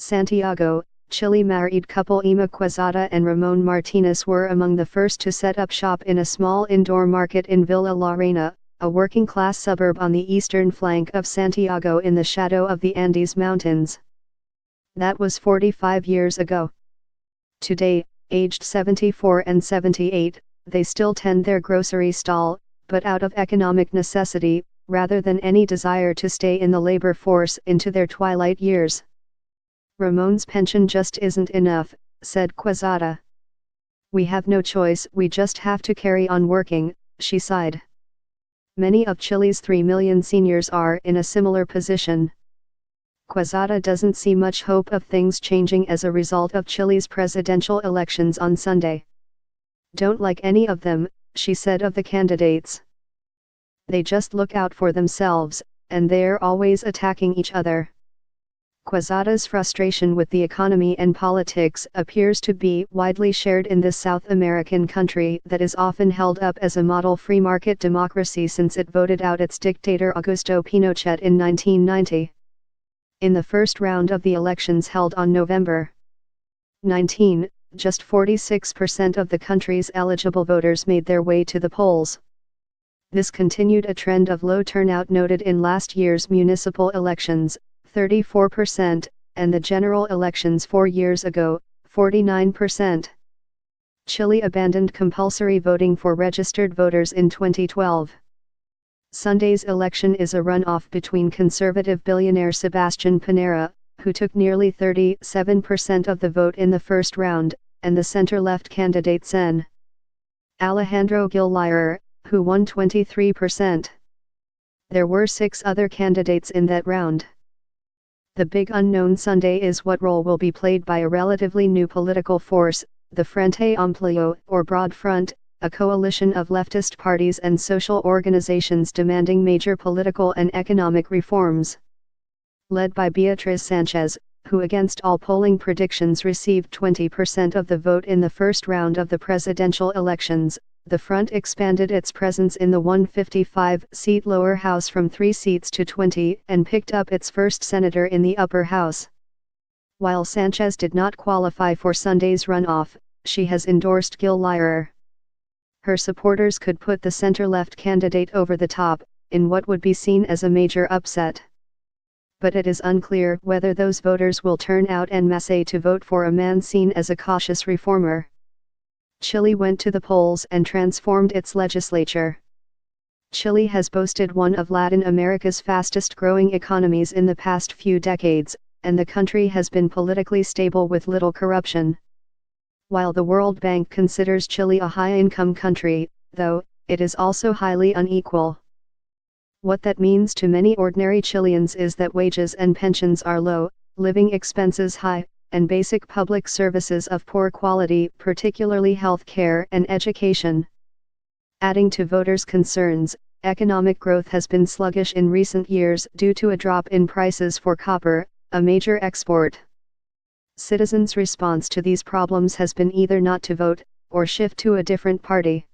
Santiago, Chile. Married couple Ima Quezada and Ramon Martinez were among the first to set up shop in a small indoor market in Villa La Reina, a working-class suburb on the eastern flank of Santiago in the shadow of the Andes Mountains. That was 45 years ago. Today, aged 74 and 78, they still tend their grocery stall, but out of economic necessity, rather than any desire to stay in the labor force into their twilight years. Ramon's pension just isn't enough, said Quezada. We have no choice, we just have to carry on working, she sighed. Many of Chile's 3 million seniors are in a similar position. Quezada doesn't see much hope of things changing as a result of Chile's presidential elections on Sunday. Don't like any of them, she said of the candidates. They just look out for themselves, and they're always attacking each other. Quezada's frustration with the economy and politics appears to be widely shared in this South American country that is often held up as a model free market democracy since it voted out its dictator Augusto Pinochet in 1990. In the first round of the elections held on November 19, just 46% of the country's eligible voters made their way to the polls. This continued a trend of low turnout noted in last year's municipal elections, 34%, and the general elections 4 years ago, 49%. Chile abandoned compulsory voting for registered voters in 2012. Sunday's election is a runoff between conservative billionaire Sebastián Pinera, who took nearly 37% of the vote in the first round, and the center-left candidate Sen. Alejandro Gil, who won 23%. There were 6 other candidates in that round. The big unknown Sunday is what role will be played by a relatively new political force, the Frente Amplio, or Broad Front, a coalition of leftist parties and social organizations demanding major political and economic reforms. Led by Beatriz Sanchez, who against all polling predictions received 20% of the vote in the first round of the presidential elections, the front expanded its presence in the 155-seat lower house from 3 seats to 20 and picked up its first senator in the upper house. While Sanchez did not qualify for Sunday's runoff, she has endorsed Gil. Her supporters could put the center-left candidate over the top, in what would be seen as a major upset. But it is unclear whether those voters will turn out en masse to vote for a man seen as a cautious reformer. Chile went to the polls and transformed its legislature. Chile has boasted one of Latin America's fastest-growing economies in the past few decades, and the country has been politically stable with little corruption. While the World Bank considers Chile a high-income country, though, it is also highly unequal. What that means to many ordinary Chileans is that wages and pensions are low, living expenses high, and basic public services of poor quality, particularly health care and education. Adding to voters' concerns, economic growth has been sluggish in recent years due to a drop in prices for copper, a major export. Citizens' response to these problems has been either not to vote, or shift to a different party.